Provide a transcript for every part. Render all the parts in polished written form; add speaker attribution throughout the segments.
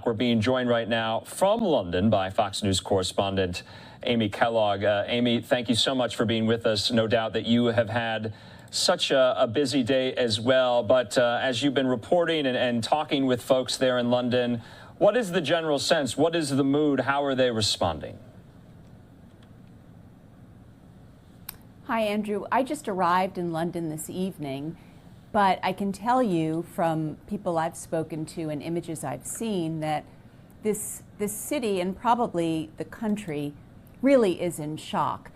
Speaker 1: We're being joined right now from London by Fox News correspondent Amy Kellogg. Amy, thank you so much for being with us. No doubt that you have had such a busy day as well. But as you've been reporting and talking with folks there in London, what is the general sense? What is the mood? How are they responding?
Speaker 2: Hi, Andrew. I just arrived in London this evening. But I can tell you from people I've spoken to and images I've seen that this city and probably the country really is in shock.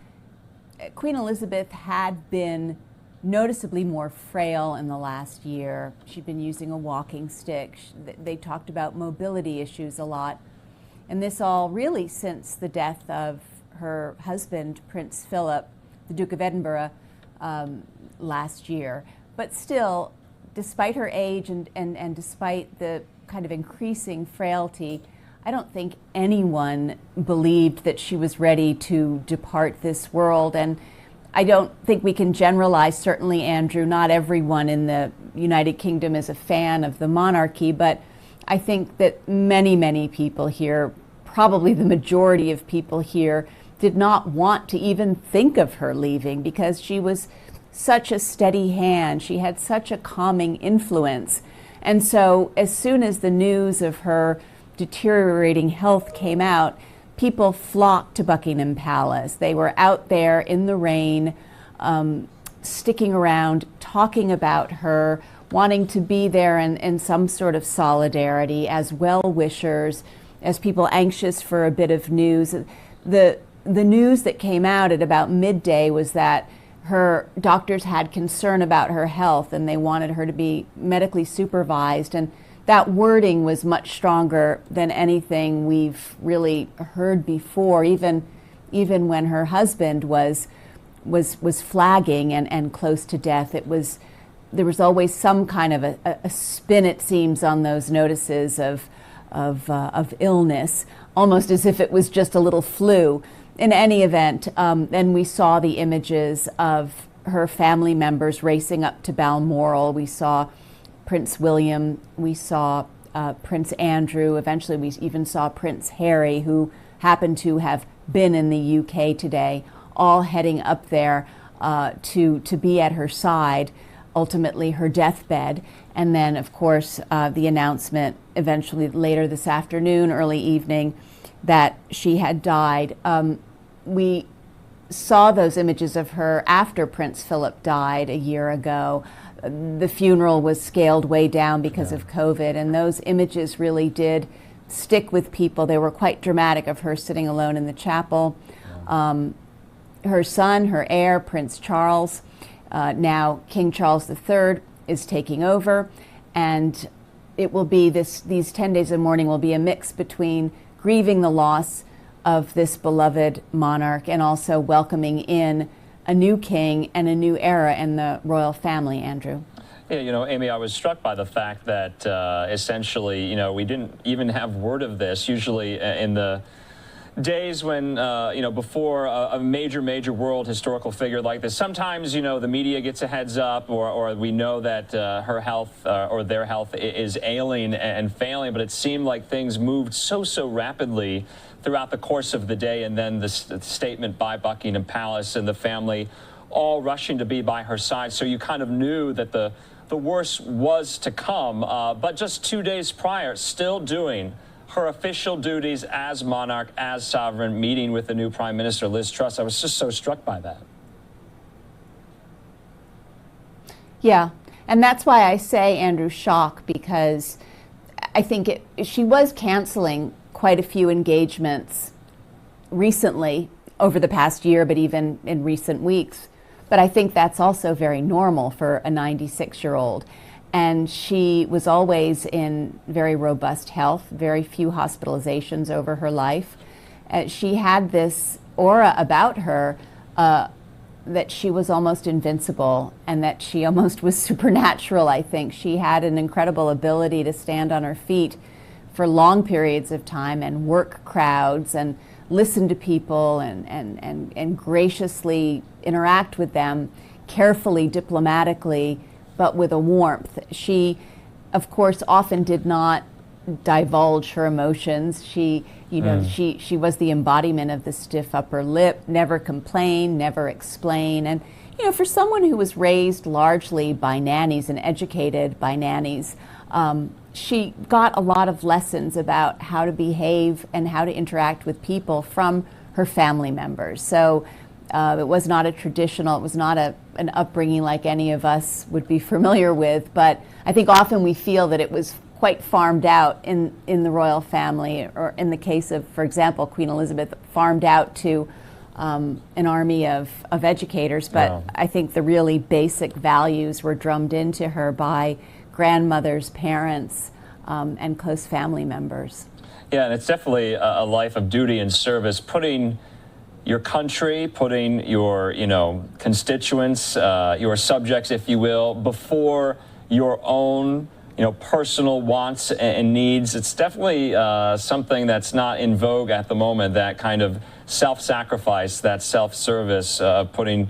Speaker 2: Queen Elizabeth had been noticeably more frail in the last year. She'd been using a walking stick. They talked about mobility issues a lot. And this all really since the death of her husband, Prince Philip, the Duke of Edinburgh, last year. But still, despite her age and despite the kind of increasing frailty, I don't think anyone believed that she was ready to depart this world. And I don't think we can generalize, certainly, Andrew, not everyone in the United Kingdom is a fan of the monarchy, but I think that many, many people here, probably the majority of people here, did not want to even think of her leaving because she was such a steady hand. She had such a calming influence. And so as soon as the news of her deteriorating health came out, people flocked to Buckingham Palace. They were out there in the rain, sticking around, talking about her, wanting to be there in some sort of solidarity as well-wishers, as people anxious for a bit of news. The news that came out at about midday was that her doctors had concern about her health and they wanted her to be medically supervised. And that wording was much stronger than anything we've really heard before, even when her husband was flagging and close to death. There was always some kind of a spin, it seems, on those notices of illness, almost as if it was just a little flu. In any event, then we saw the images of her family members racing up to Balmoral. We saw Prince William, we saw Prince Andrew, eventually we even saw Prince Harry, who happened to have been in the UK today, all heading up there to be at her side, ultimately her deathbed. And then, of course, the announcement eventually later this afternoon, early evening, that she had died. We saw those images of her after Prince Philip died a year ago. The funeral was scaled way down because of COVID, and those images really did stick with people. They were quite dramatic of her sitting alone in the chapel. Her son, her heir, Prince Charles, now King Charles III, is taking over, and it will be these 10 days of mourning will be a mix between grieving the loss of this beloved monarch and also welcoming in a new king and a new era in the royal family, Andrew.
Speaker 1: Yeah, you know, Amy, I was struck by the fact that essentially, you know, we didn't even have word of this. Usually in the days when, you know, before a major world historical figure like this, sometimes, you know, the media gets a heads up or we know that her health or their health is ailing and failing, but it seemed like things moved so rapidly throughout the course of the day, and then the statement by Buckingham Palace and the family all rushing to be by her side. So you kind of knew that the worst was to come, but just 2 days prior, still doing her official duties as monarch, as sovereign, meeting with the new Prime Minister, Liz Truss. I was just so struck by that.
Speaker 2: Yeah, and that's why I say, Andrew, shock, because I think she was canceling quite a few engagements recently over the past year, but even in recent weeks. But I think that's also very normal for a 96-year-old. And she was always in very robust health, very few hospitalizations over her life. She had this aura about her that she was almost invincible and that she almost was supernatural, I think. She had an incredible ability to stand on her feet for long periods of time and work crowds and listen to people and graciously interact with them carefully, diplomatically, but with a warmth. She, of course, often did not divulge her emotions. She, you know, she was the embodiment of the stiff upper lip, never complain, never explain. And, you know, for someone who was raised largely by nannies and educated by nannies, she got a lot of lessons about how to behave and how to interact with people from her family members. So it was not a traditional, it was not an upbringing like any of us would be familiar with, but I think often we feel that it was quite farmed out in the royal family, or in the case of, for example, Queen Elizabeth, farmed out to an army of educators, but wow. I think the really basic values were drummed into her by grandmothers, parents, and close family members.
Speaker 1: Yeah, and it's definitely a life of duty and service, putting your country, putting your, you know, constituents, your subjects, if you will, before your own, you know, personal wants and needs. It's definitely something that's not in vogue at the moment, that kind of self-sacrifice, that self-service, putting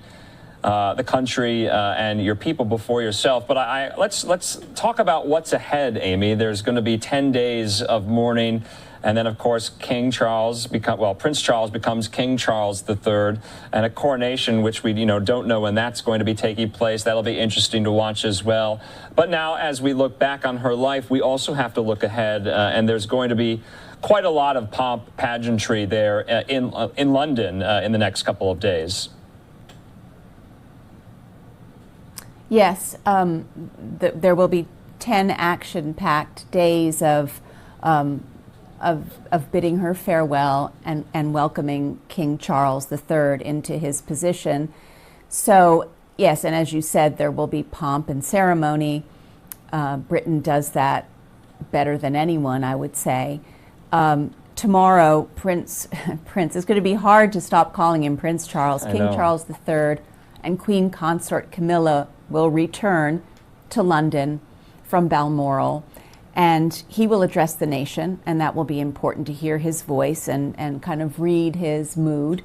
Speaker 1: the country and your people before yourself. But let's talk about what's ahead, Amy. There's going to be 10 days of mourning. And then, of course, Prince Charles becomes King Charles III, and a coronation, which we, you know, don't know when that's going to be taking place. That'll be interesting to watch as well. But now, as we look back on her life, we also have to look ahead, and there's going to be quite a lot of pomp, pageantry there in London in the next couple of days.
Speaker 2: Yes, there will be 10 action-packed days of bidding her farewell and welcoming King Charles III into his position. So, yes, and as you said, there will be pomp and ceremony. Britain does that better than anyone, I would say. Tomorrow, Prince, it's going to be hard to stop calling him Prince Charles. King Charles III and Queen consort Camilla will return to London from Balmoral. And he will address the nation, and that will be important to hear his voice and kind of read his mood.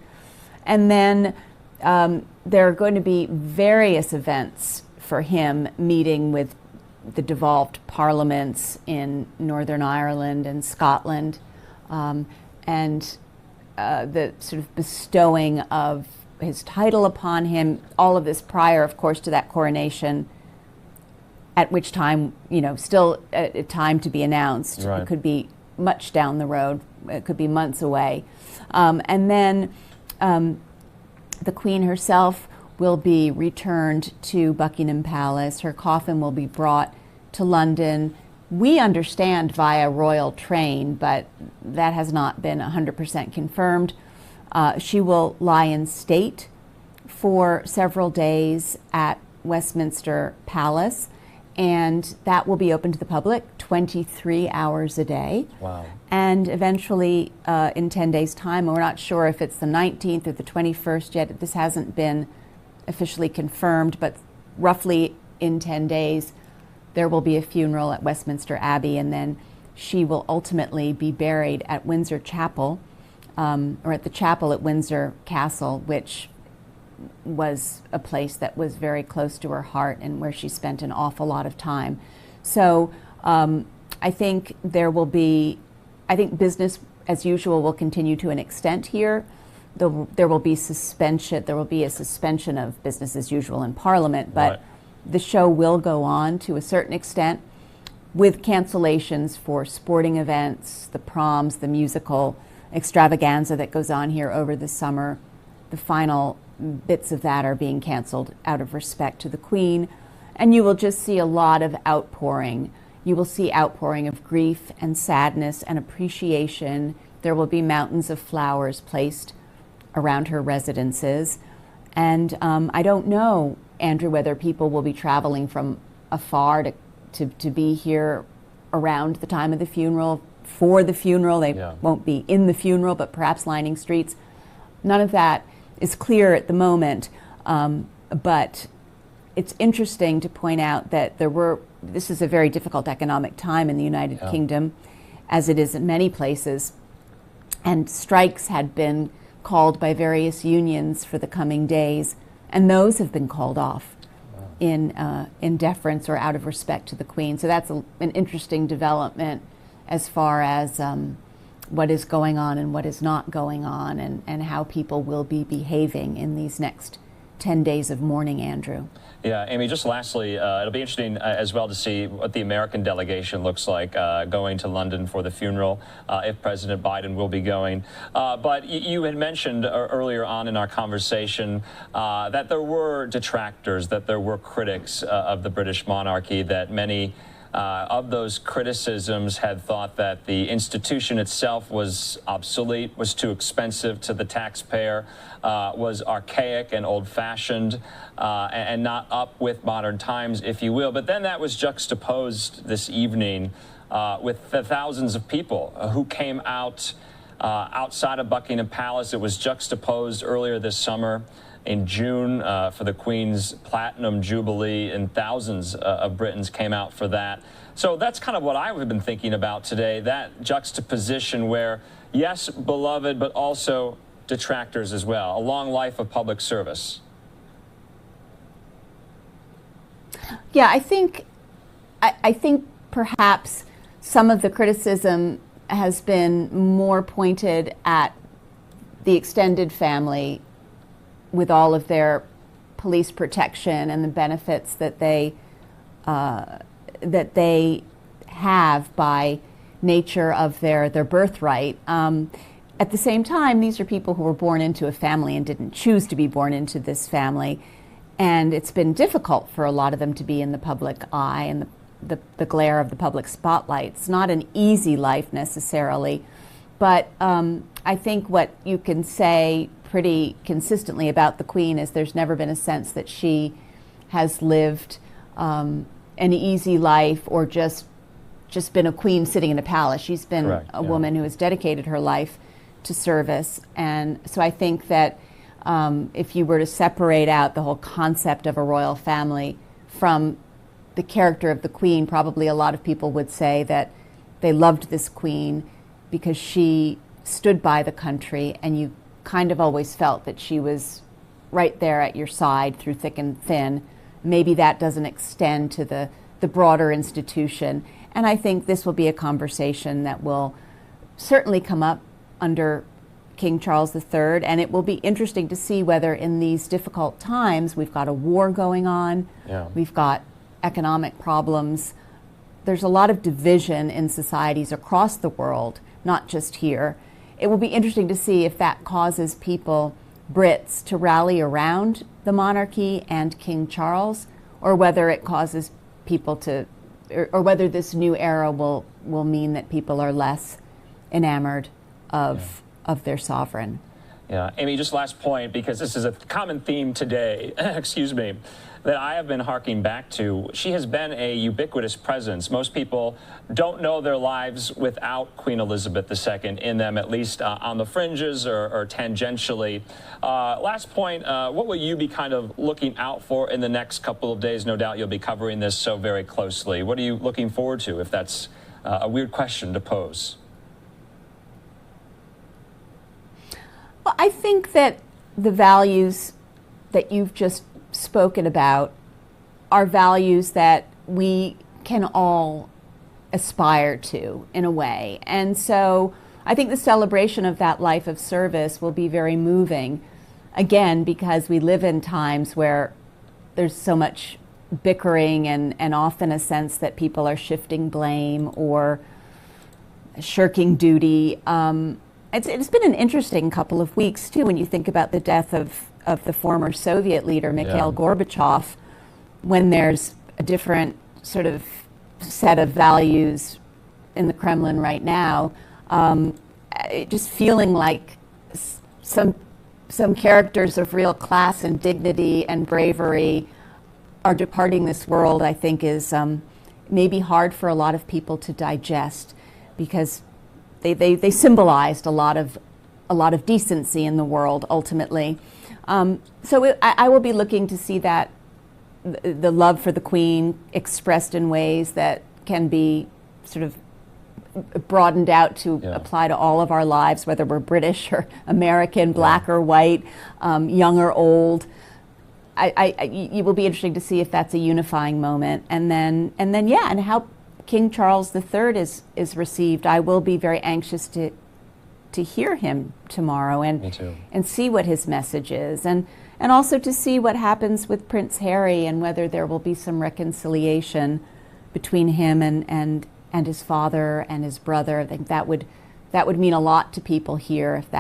Speaker 2: And then there are going to be various events for him, meeting with the devolved parliaments in Northern Ireland and Scotland, and the sort of bestowing of his title upon him, all of this prior, of course, to that coronation, at which time, you know, still a time to be announced. Right. It could be much down the road. It could be months away. And then the Queen herself will be returned to Buckingham Palace. Her coffin will be brought to London. We understand via royal train, but that has not been 100% confirmed. She will lie in state for several days at Westminster Palace, and that will be open to the public 23 hours a day. Wow. And eventually, in 10 days' time, we're not sure if it's the 19th or the 21st yet. This hasn't been officially confirmed, but roughly in 10 days, there will be a funeral at Westminster Abbey, and then she will ultimately be buried at Windsor Chapel, or at the chapel at Windsor Castle, which was a place that was very close to her heart and where she spent an awful lot of time. So I think there will be, I think business as usual will continue to an extent here. There will be suspension, there will be a suspension of business as usual in Parliament, but right. The show will go on to a certain extent, with cancellations for sporting events, the proms, the musical extravaganza that goes on here over the summer. The final bits of that are being canceled out of respect to the Queen. And you will just see a lot of outpouring. You will see outpouring of grief and sadness and appreciation. There will be mountains of flowers placed around her residences. And I don't know, Andrew, whether people will be traveling from afar to be here around the time of the funeral, for the funeral. They won't be in the funeral, but perhaps lining streets. None of that is clear at the moment, but it's interesting to point out that this is a very difficult economic time in the United Kingdom, as it is in many places, and strikes had been called by various unions for the coming days, and those have been called off in deference or out of respect to the Queen. So that's an interesting development as far as what is going on and what is not going on, and how people will be behaving in these next 10 days of mourning, Andrew.
Speaker 1: Yeah, Amy, just lastly, it'll be interesting as well to see what the American delegation looks like going to London for the funeral, if President Biden will be going. But you had mentioned earlier on in our conversation that there were detractors, that there were critics of the British monarchy, that many of those criticisms had thought that the institution itself was obsolete, was too expensive to the taxpayer, was archaic and old-fashioned, and not up with modern times, if you will. But then that was juxtaposed this evening with the thousands of people who came out outside of Buckingham Palace. It was juxtaposed earlier this summer in June for the Queen's Platinum Jubilee, and thousands of Britons came out for that. So that's kind of what I've been thinking about today, that juxtaposition where, yes, beloved, but also detractors as well, a long life of public service.
Speaker 2: Yeah, I think perhaps some of the criticism has been more pointed at the extended family with all of their police protection and the benefits that they have by nature of their birthright. At the same time, these are people who were born into a family and didn't choose to be born into this family, and it's been difficult for a lot of them to be in the public eye and the glare of the public spotlight. It's not an easy life necessarily, but I think what you can say pretty consistently about the Queen is there's never been a sense that she has lived an easy life or just been a queen sitting in a palace. She's been a woman who has dedicated her life to service. And so I think that if you were to separate out the whole concept of a royal family from the character of the Queen, probably a lot of people would say that they loved this Queen because she stood by the country, and you kind of always felt that she was right there at your side through thick and thin. Maybe that doesn't extend to the broader institution. And I think this will be a conversation that will certainly come up under King Charles III, and it will be interesting to see whether in these difficult times, we've got a war going on, we've got economic problems, there's a lot of division in societies across the world, not just here. It will be interesting to see if that causes people, Brits, to rally around the monarchy and King Charles, or whether it causes people to, or whether this new era will mean that people are less enamored of their sovereign.
Speaker 1: Yeah, Amy, just last point, because this is a common theme today, excuse me, that I have been harking back to. She has been a ubiquitous presence. Most people don't know their lives without Queen Elizabeth II in them, at least on the fringes or tangentially. Last point, what will you be kind of looking out for in the next couple of days? No doubt you'll be covering this so very closely. What are you looking forward to, if that's a weird question to pose?
Speaker 2: Well, I think that the values that you've just spoken about are values that we can all aspire to in a way. And so I think the celebration of that life of service will be very moving, again, because we live in times where there's so much bickering and often a sense that people are shifting blame or shirking duty. It's been an interesting couple of weeks, too, when you think about the death of the former Soviet leader, Mikhail Gorbachev, when there's a different sort of set of values in the Kremlin right now, just feeling like some characters of real class and dignity and bravery are departing this world, I think is maybe hard for a lot of people to digest, because they symbolized a lot of decency in the world ultimately. So I will be looking to see that the love for the Queen expressed in ways that can be sort of broadened out to apply to all of our lives, whether we're British or American, black or white, young or old. It will be interesting to see if that's a unifying moment, and how King Charles III is received, I will be very anxious to hear him tomorrow
Speaker 1: Me too.
Speaker 2: and see what his message is, and also to see what happens with Prince Harry and whether there will be some reconciliation between him and his father and his brother. I think that would mean a lot to people here if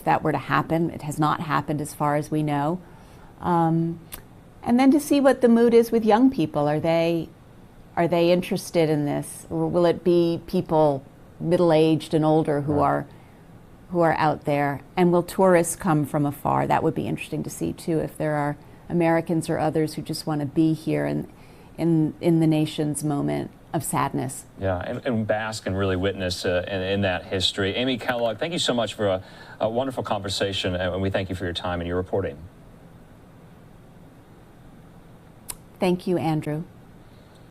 Speaker 2: that were to happen. It has not happened as far as we know. And then to see what the mood is with young people. Are they interested in this, or will it be people middle-aged and older who are out there? And will tourists come from afar? That would be interesting to see too, if there are Americans or others who just want to be here in the nation's moment of sadness.
Speaker 1: Yeah, and bask and really witness in that history. Amy Kellogg, thank you so much for a wonderful conversation, and we thank you for your time and your reporting.
Speaker 2: Thank you, Andrew.